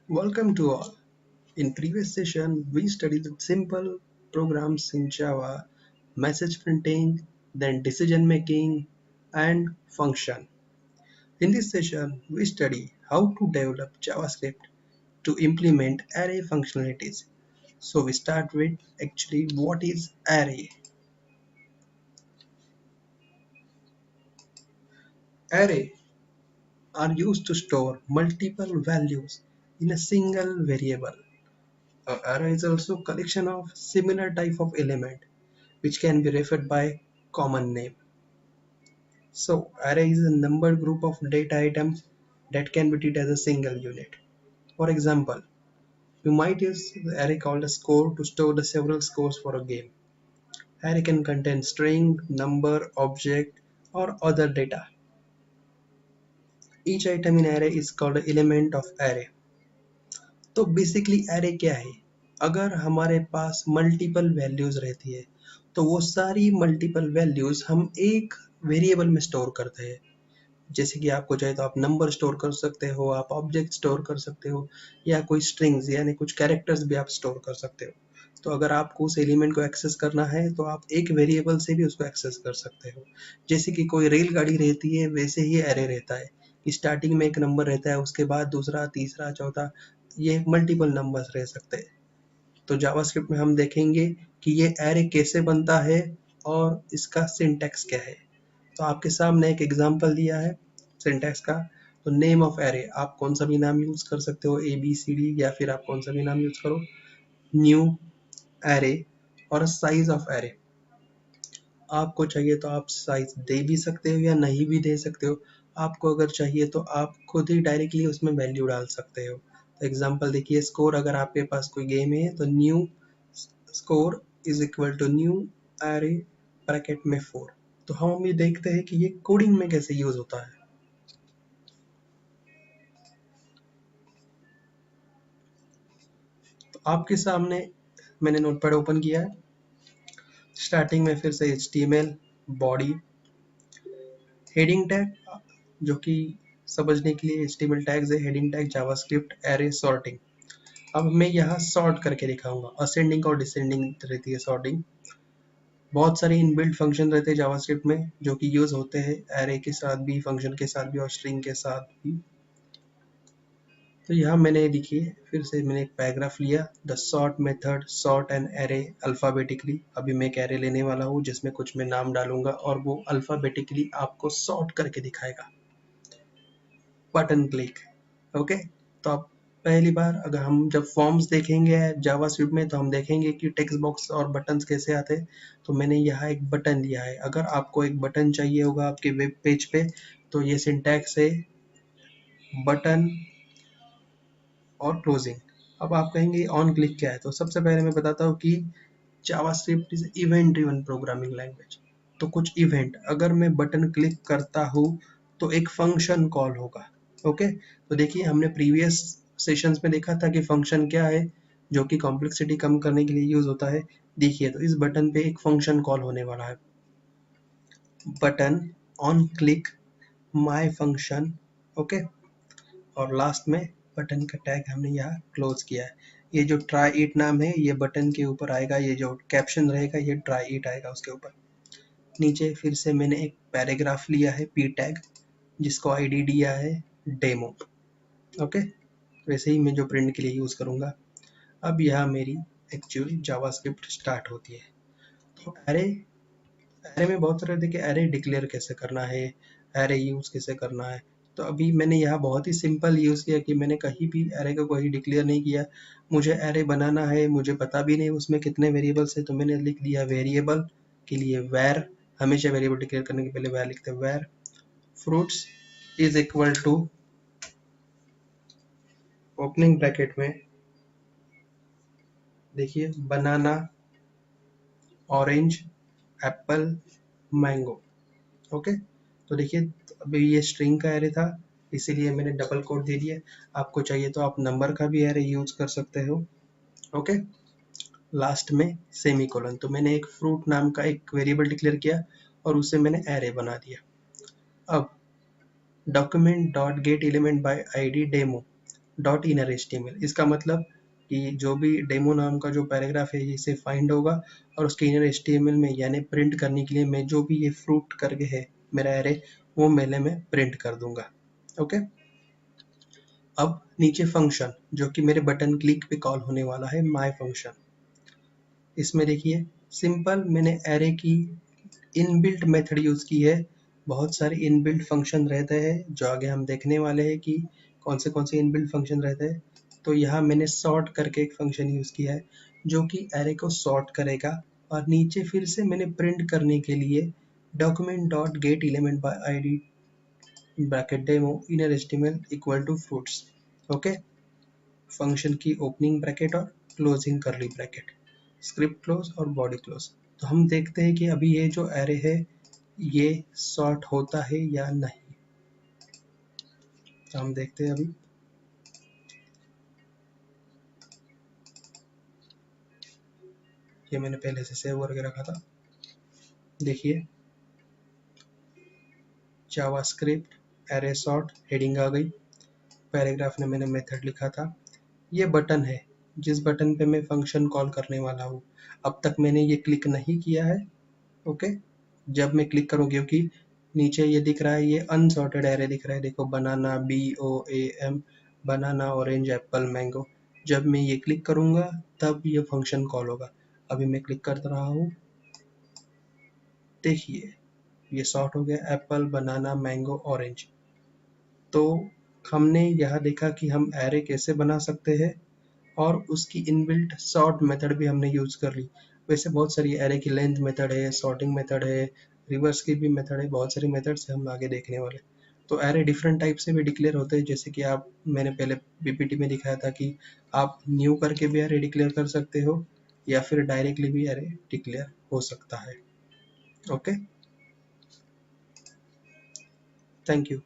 Welcome to all. In previous session, we studied the simple programs in Java, message printing, then decision making, and function. In this session, we study how to develop JavaScript to implement array functionalities. So we start with actually what is array? Array are used to store multiple values in a single variable. An array is also a collection of similar type of element which can be referred by common name. So array is a numbered group of data items that can be treated as a single unit. For example, you might use the array called a score to store the several scores for a game. Array can contain string, number, object, or other data. Each item in array is called an element of array. तो basically array क्या है? अगर हमारे पास multiple values रहती है तो वो सारी मल्टीपल वैल्यूज हम एक वेरिएबल में स्टोर करते हैं। जैसे कि आपको चाहे तो आप नंबर स्टोर कर सकते हो, आप ऑब्जेक्ट स्टोर कर सकते हो, या कोई स्ट्रिंग्स यानी कुछ कैरेक्टर्स भी आप स्टोर कर सकते हो। तो अगर आपको उस एलिमेंट को एक्सेस करना है तो आप एक वेरिएबल से भी उसको एक्सेस कर सकते हो। जैसे कि कोई रेलगाड़ी रहती है वैसे ही एरे रहता है कि स्टार्टिंग में एक नंबर रहता है, उसके बाद दूसरा, तीसरा, चौथा, ये मल्टीपल नंबर्स रह सकते हैं। तो जावास्क्रिप्ट में हम देखेंगे कि ये एरे कैसे बनता है और इसका सिंटैक्स क्या है। तो आपके सामने एक एग्जांपल दिया है सिंटैक्स का। तो नेम ऑफ एरे आप कौन सा भी नाम यूज कर सकते हो, ए बी सी डी, या फिर आप कौन सा भी नाम यूज करो। न्यू एरे और साइज ऑफ एरे, आपको चाहिए तो आप साइज दे भी सकते हो या नहीं भी दे सकते हो। आपको अगर चाहिए तो आप खुद ही डायरेक्टली उसमें वैल्यू डाल सकते हो। तो एग्जांपल देखिए, स्कोर अगर आपके पास कोई गेम है तो new score is equal to new array bracket में 4। तो हम ये देखते हैं कि ये कोडिंग में कैसे यूज होता है। तो आपके सामने मैंने नोटपैड ओपन किया है। स्टार्टिंग में फिर से HTML बॉडी हेडिंग टैग, जो कि समझने के लिए HTML टैग्स है, heading tag, JavaScript, array, sorting. अब मैं यहाँ सॉर्ट करके दिखाऊंगा। असेंडिंग और डिसेंडिंग रहती है सॉर्टिंग। बहुत सारे इनबिल्ट फंक्शन रहते हैं जावास्क्रिप्ट में जो कि यूज होते हैं एरे के साथ भी, फंक्शन के साथ भी और स्ट्रिंग के साथ भी। तो यहाँ मैंने देखिए फिर से मैंने एक पैराग्राफ लिया, the sort method sort an array alphabetically. अभी मैं एक एरे लेने वाला हूँ जिसमें कुछ मैं नाम डालूंगा और वो अल्फाबेटिकली आपको सॉर्ट करके दिखाएगा। Button click, okay. तो आप पहली बार अगर हम जब फॉर्म्स देखेंगे जावास्क्रिप्ट में तो हम देखेंगे कि टेक्स्ट बॉक्स और बटन्स कैसे आते हैं। तो मैंने यहाँ एक बटन लिया है। अगर आपको एक बटन चाहिए होगा आपके वेब पेज पे तो ये सिंटैक्स है बटन और क्लोजिंग। अब आप कहेंगे ऑन क्लिक क्या है, तो सबसे पहले मैं बताता हूँ कि JavaScript is event driven programming language. तो कुछ इवेंट, अगर मैं बटन क्लिक करता हूँ तो एक फंक्शन कॉल होगा। ओके, तो देखिए हमने प्रीवियस सेशंस में देखा था कि फंक्शन क्या है जो कि कॉम्प्लेक्सिटी कम करने के लिए यूज होता है। देखिए तो इस बटन पे एक फंक्शन कॉल होने वाला है, button on click my function. Okay, और लास्ट में बटन का टैग हमने यहाँ क्लोज किया है। ये जो ट्राई इट नाम है ये बटन के ऊपर आएगा, ये जो कैप्शन रहेगा ये ट्राई इट आएगा उसके ऊपर। नीचे फिर से मैंने एक पैराग्राफ लिया है पी टैग, जिसको आईडी दिया है डेमो। ओके, वैसे ही मैं जो प्रिंट के लिए यूज करूंगा। अब यहाँ मेरी एक्चुअल जावास्क्रिप्ट स्टार्ट होती है। तो अरे एरे में बहुत सारे देखिए, एरे डिक्लेयर कैसे करना है, एरे यूज कैसे करना है। तो अभी मैंने यहाँ बहुत ही सिंपल यूज किया कि मैंने कहीं भी एरे को कोई डिक्लेयर नहीं किया। मुझे एरे बनाना है, मुझे पता भी नहीं उसमें कितने वेरिएबल्स है, तो मैंने लिख दिया वेरिएबल के लिए वैर। हमेशा वेरिएबल डिक्लेयर करने के पहले वैर लिखते हैं, var fruits is equal to opening bracket में देखिए banana, orange, apple, mango. Okay, तो देखिए अभी ये स्ट्रिंग का एरे था इसीलिए मैंने डबल कोट दे दिया। आपको चाहिए तो आप नंबर का भी एरे यूज कर सकते हो। ओके, लास्ट में सेमीकोलन। तो मैंने एक फ्रूट नाम का एक वेरिएबल डिक्लेयर किया और उसे मैंने एरे बना दिया। अब document dot get element by ID demo, dot inner HTML। इसका मतलब कि जो भी डेमो नाम का जो पैराग्राफ है इसे फाइंड होगा और उसके इनर HTML में यानी प्रिंट करने के लिए मैं जो भी ये फ्रूट करके है मेरा एरे वो मेले में प्रिंट कर दूंगा। ओके, अब नीचे फंक्शन जो कि मेरे बटन क्लिक पे कॉल होने वाला है माय फंक्शन। इसमें देखिए सिंपल मैंने एरे की इनबिल्ट मेथड यूज की है। बहुत सारे इनबिल्ट फंक्शन रहते हैं जो आगे हम देखने वाले हैं कि कौन से इनबिल्ट फंक्शन रहते हैं। तो यहाँ मैंने सॉर्ट करके एक फंक्शन यूज किया है जो कि एरे को सॉर्ट करेगा और नीचे फिर से मैंने प्रिंट करने के लिए document dot get element by ID bracket demo inner HTML equal to fruits. Okay, function की ओपनिंग ब्रैकेट और closing curly bracket, script close और बॉडी क्लोज। तो हम देखते हैं कि अभी ये जो एरे है ये सॉर्ट होता है या नहीं। तो हम देखते हैं अभी। ये मैंने पहले से सेव करके रखा था। देखिए जावास्क्रिप्ट एरे सॉर्ट हेडिंग आ गई, पैराग्राफ में मैंने मेथड लिखा था। ये बटन है जिस बटन पे मैं फंक्शन कॉल करने वाला हूँ। अब तक मैंने ये क्लिक नहीं किया है। ओके, जब मैं क्लिक करूँ क्योंकि नीचे ये दिख रहा है, ये अनसॉर्टेड एरे दिख रहा है। देखो बनाना BOAM, बनाना ऑरेंज एप्पल मैंगो। जब मैं ये क्लिक करूँगा तब ये फंक्शन कॉल होगा। अभी मैं क्लिक कर रहा हूँ, देखिए ये सॉर्ट हो गया एप्पल बनाना मैंगो ऑरेंज। तो हमने यह देखा कि हम एरे कैसे बना सकते हैं और उसकी इनबिल्ट सॉर्ट मेथड भी हमने यूज कर ली। वैसे बहुत सारी एरे की लेंथ मेथड है, सॉर्टिंग मेथड है, रिवर्स की भी मेथड है, बहुत सारी मेथड से हम आगे देखने वाले। तो एरे डिफरेंट टाइप से भी डिक्लेयर होते हैं, जैसे कि आप मैंने पहले PPT में दिखाया था कि आप न्यू करके भी एरे डिक्लेयर कर सकते हो या फिर डायरेक्टली भी एरे डिक्लेयर हो सकता है। Okay, thank you.